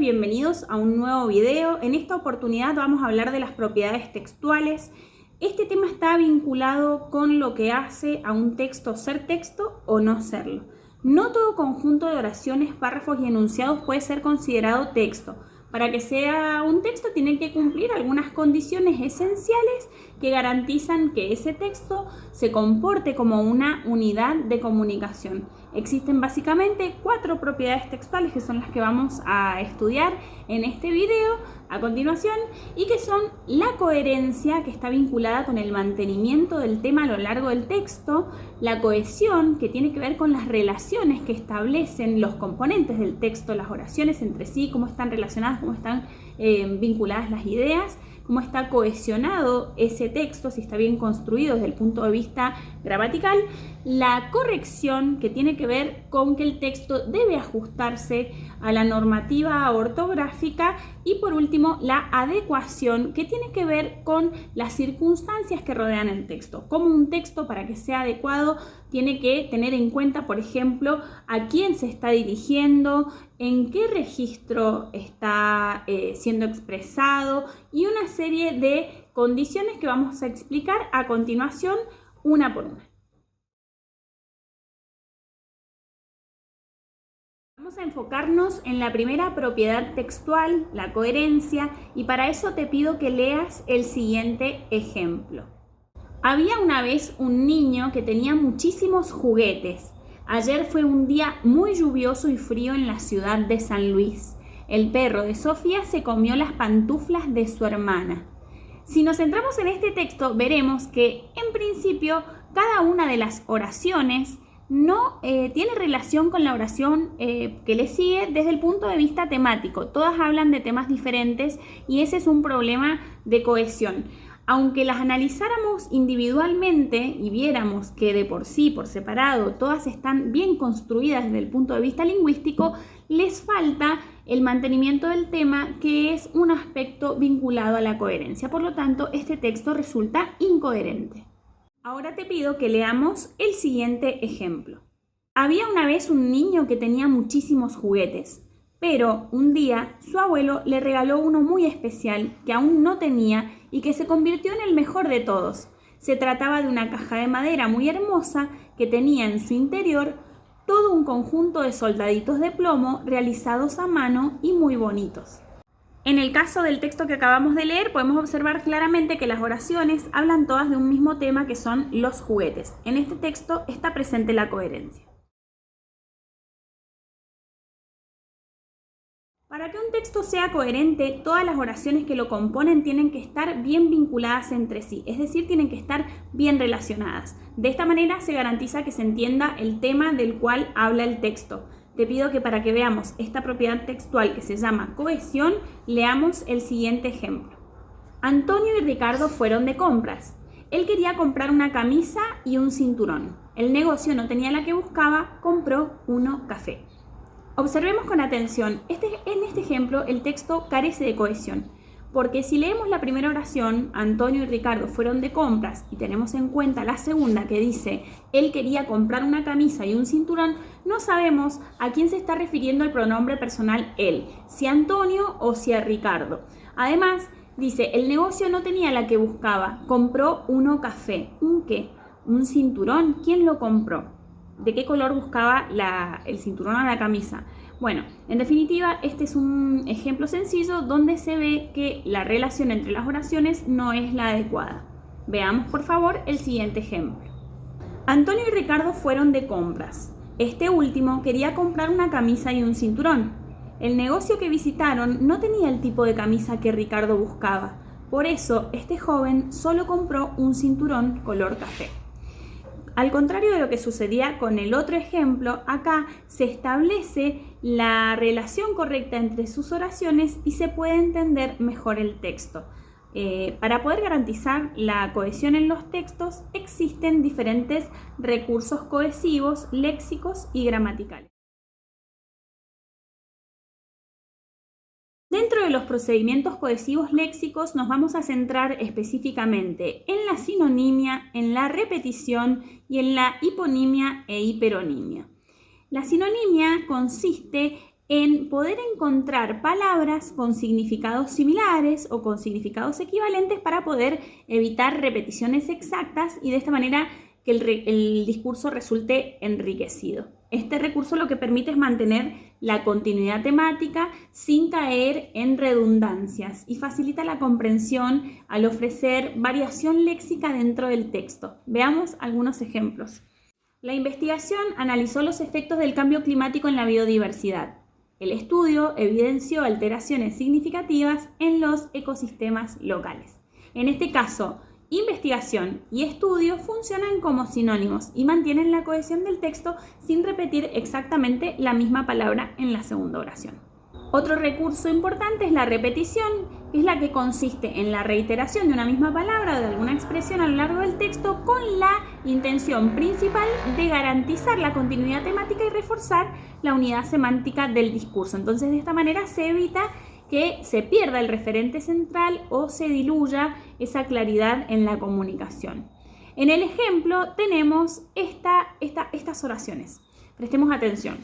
Bienvenidos a un nuevo video. En esta oportunidad vamos a hablar de las propiedades textuales. Este tema está vinculado con lo que hace a un texto ser texto o no serlo. No todo conjunto de oraciones, párrafos y enunciados puede ser considerado texto. Para que sea un texto tiene que cumplir algunas condiciones esenciales que garantizan que ese texto se comporte como una unidad de comunicación. Existen básicamente 4 propiedades textuales que son las que vamos a estudiar en este video a continuación y que son la coherencia, que está vinculada con el mantenimiento del tema a lo largo del texto, la cohesión, que tiene que ver con las relaciones que establecen los componentes del texto, las oraciones entre sí, cómo están relacionadas, cómo están vinculadas las ideas, cómo está cohesionado ese texto, si está bien construido desde el punto de vista gramatical, la corrección, que tiene que ver con que el texto debe ajustarse a la normativa ortográfica, y por último la adecuación, que tiene que ver con las circunstancias que rodean el texto. Como un texto, para que sea adecuado, tiene que tener en cuenta, por ejemplo, a quién se está dirigiendo, en qué registro está siendo expresado y una serie de condiciones que vamos a explicar a continuación una por una. Vamos a enfocarnos en la primera propiedad textual, la coherencia, y para eso te pido que leas el siguiente ejemplo. Había una vez un niño que tenía muchísimos juguetes. Ayer fue un día muy lluvioso y frío en la ciudad de San Luis. El perro de Sofía se comió las pantuflas de su hermana. Si nos centramos en este texto, veremos que en principio cada una de las oraciones no tiene relación con la oración que le sigue desde el punto de vista temático. Todas hablan de temas diferentes y ese es un problema de cohesión. Aunque las analizáramos individualmente y viéramos que de por sí, por separado, todas están bien construidas desde el punto de vista lingüístico, les falta el mantenimiento del tema, que es un aspecto vinculado a la coherencia. Por lo tanto, este texto resulta incoherente. Ahora te pido que leamos el siguiente ejemplo. Había una vez un niño que tenía muchísimos juguetes, pero un día su abuelo le regaló uno muy especial que aún no tenía y que se convirtió en el mejor de todos. Se trataba de una caja de madera muy hermosa que tenía en su interior todo un conjunto de soldaditos de plomo realizados a mano y muy bonitos. En el caso del texto que acabamos de leer, podemos observar claramente que las oraciones hablan todas de un mismo tema, que son los juguetes. En este texto está presente la coherencia. Para que un texto sea coherente, todas las oraciones que lo componen tienen que estar bien vinculadas entre sí, es decir, tienen que estar bien relacionadas. De esta manera se garantiza que se entienda el tema del cual habla el texto. Te pido que para que veamos esta propiedad textual que se llama cohesión, leamos el siguiente ejemplo. Antonio y Ricardo fueron de compras. Él quería comprar una camisa y un cinturón. El negocio no tenía la que buscaba, compró uno café. Observemos con atención, en este ejemplo el texto carece de cohesión, porque si leemos la primera oración, Antonio y Ricardo fueron de compras, y tenemos en cuenta la segunda que dice, él quería comprar una camisa y un cinturón, no sabemos a quién se está refiriendo el pronombre personal él, si a Antonio o si a Ricardo. Además, dice, el negocio no tenía la que buscaba, compró uno café. ¿Un qué? ¿Un cinturón? ¿Quién lo compró? ¿De qué color buscaba el cinturón o la camisa? Bueno, en definitiva, este es un ejemplo sencillo donde se ve que la relación entre las oraciones no es la adecuada. Veamos, por favor, el siguiente ejemplo. Antonio y Ricardo fueron de compras. Este último quería comprar una camisa y un cinturón. El negocio que visitaron no tenía el tipo de camisa que Ricardo buscaba. Por eso, este joven solo compró un cinturón color café. Al contrario de lo que sucedía con el otro ejemplo, acá se establece la relación correcta entre sus oraciones y se puede entender mejor el texto. Para poder garantizar la cohesión en los textos, existen diferentes recursos cohesivos, léxicos y gramaticales. Dentro de los procedimientos cohesivos léxicos nos vamos a centrar específicamente en la sinonimia, en la repetición y en la hiponimia e hiperonimia. La sinonimia consiste en poder encontrar palabras con significados similares o con significados equivalentes para poder evitar repeticiones exactas y de esta manera que el discurso resulte enriquecido. Este recurso lo que permite es mantener la continuidad temática sin caer en redundancias y facilita la comprensión al ofrecer variación léxica dentro del texto. Veamos algunos ejemplos. La investigación analizó los efectos del cambio climático en la biodiversidad. El estudio evidenció alteraciones significativas en los ecosistemas locales. En este caso, investigación y estudio funcionan como sinónimos y mantienen la cohesión del texto sin repetir exactamente la misma palabra en la segunda oración. Otro recurso importante es la repetición, que es la que consiste en la reiteración de una misma palabra o de alguna expresión a lo largo del texto con la intención principal de garantizar la continuidad temática y reforzar la unidad semántica del discurso. Entonces, de esta manera se evita que se pierda el referente central o se diluya esa claridad en la comunicación. En el ejemplo tenemos estas oraciones. Prestemos atención.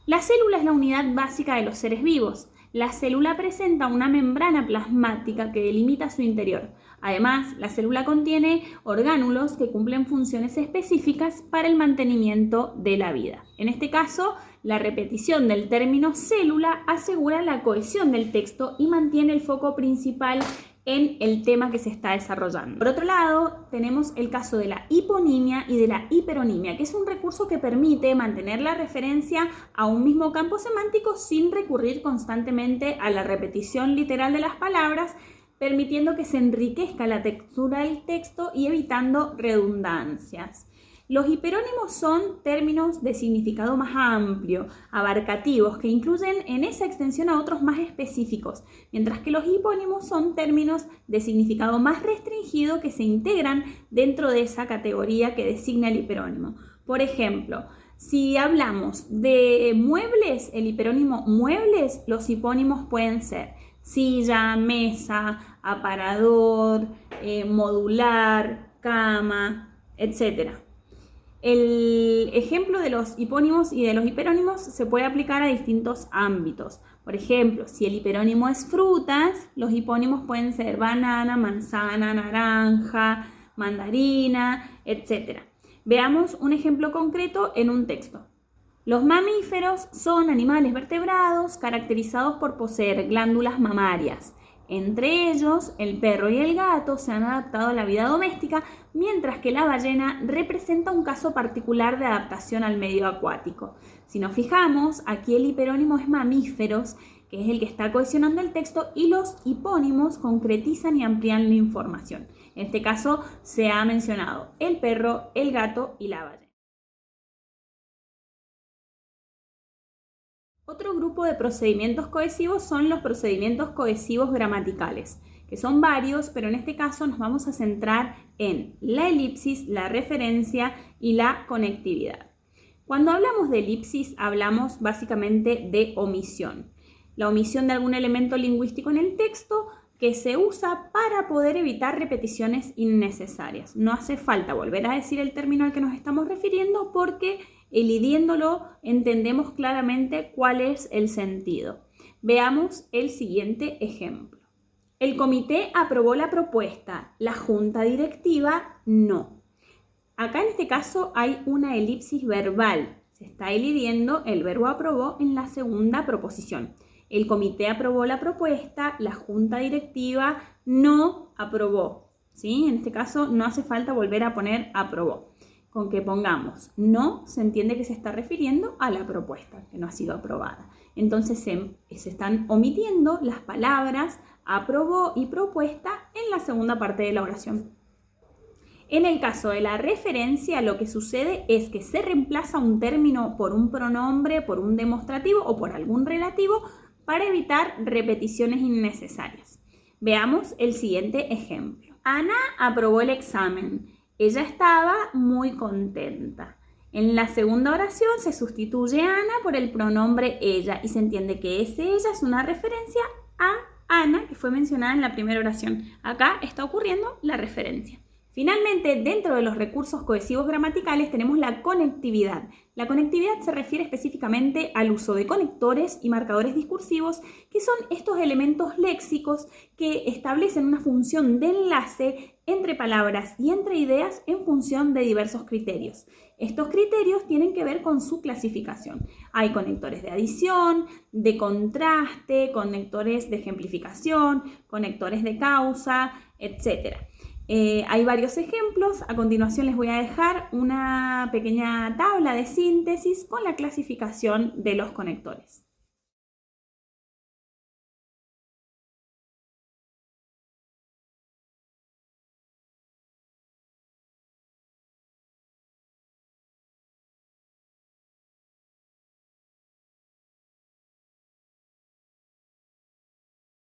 La célula es la unidad básica de los seres vivos. La célula presenta una membrana plasmática que delimita su interior. Además, la célula contiene orgánulos que cumplen funciones específicas para el mantenimiento de la vida. En este caso, la repetición del término célula asegura la cohesión del texto y mantiene el foco principal en el tema que se está desarrollando. Por otro lado, tenemos el caso de la hiponimia y de la hiperonimia, que es un recurso que permite mantener la referencia a un mismo campo semántico sin recurrir constantemente a la repetición literal de las palabras, permitiendo que se enriquezca la textura del texto y evitando redundancias. Los hiperónimos son términos de significado más amplio, abarcativos, que incluyen en esa extensión a otros más específicos, mientras que los hipónimos son términos de significado más restringido que se integran dentro de esa categoría que designa el hiperónimo. Por ejemplo, si hablamos de muebles, el hiperónimo muebles, los hipónimos pueden ser silla, mesa, aparador, modular, cama, etc. El ejemplo de los hipónimos y de los hiperónimos se puede aplicar a distintos ámbitos. Por ejemplo, si el hiperónimo es frutas, los hipónimos pueden ser banana, manzana, naranja, mandarina, etc. Veamos un ejemplo concreto en un texto. Los mamíferos son animales vertebrados caracterizados por poseer glándulas mamarias. Entre ellos, el perro y el gato se han adaptado a la vida doméstica, mientras que la ballena representa un caso particular de adaptación al medio acuático. Si nos fijamos, aquí el hiperónimo es mamíferos, que es el que está cohesionando el texto, y los hipónimos concretizan y amplían la información. En este caso se ha mencionado el perro, el gato y la ballena. Otro grupo de procedimientos cohesivos son los procedimientos cohesivos gramaticales, que son varios, pero en este caso nos vamos a centrar en la elipsis, la referencia y la conectividad. Cuando hablamos de elipsis, hablamos básicamente de omisión. La omisión de algún elemento lingüístico en el texto que se usa para poder evitar repeticiones innecesarias. No hace falta volver a decir el término al que nos estamos refiriendo porque elidiéndolo entendemos claramente cuál es el sentido. Veamos el siguiente ejemplo. El comité aprobó la propuesta, la junta directiva no. Acá en este caso hay una elipsis verbal. Se está elidiendo el verbo aprobó en la segunda proposición. El comité aprobó la propuesta, la junta directiva no aprobó. ¿Sí? En este caso no hace falta volver a poner aprobó. Con que pongamos no, se entiende que se está refiriendo a la propuesta que no ha sido aprobada. Entonces se están omitiendo las palabras aprobó y propuesta en la segunda parte de la oración. En el caso de la referencia, lo que sucede es que se reemplaza un término por un pronombre, por un demostrativo o por algún relativo para evitar repeticiones innecesarias. Veamos el siguiente ejemplo. Ana aprobó el examen. Ella estaba muy contenta. En la segunda oración se sustituye Ana por el pronombre ella y se entiende que ese ella es una referencia a Ana que fue mencionada en la primera oración. Acá está ocurriendo la referencia. Finalmente, dentro de los recursos cohesivos gramaticales tenemos la conectividad. La conectividad se refiere específicamente al uso de conectores y marcadores discursivos, que son estos elementos léxicos que establecen una función de enlace entre palabras y entre ideas en función de diversos criterios. Estos criterios tienen que ver con su clasificación. Hay conectores de adición, de contraste, conectores de ejemplificación, conectores de causa, etc. Hay varios ejemplos. A continuación les voy a dejar una pequeña tabla de síntesis con la clasificación de los conectores.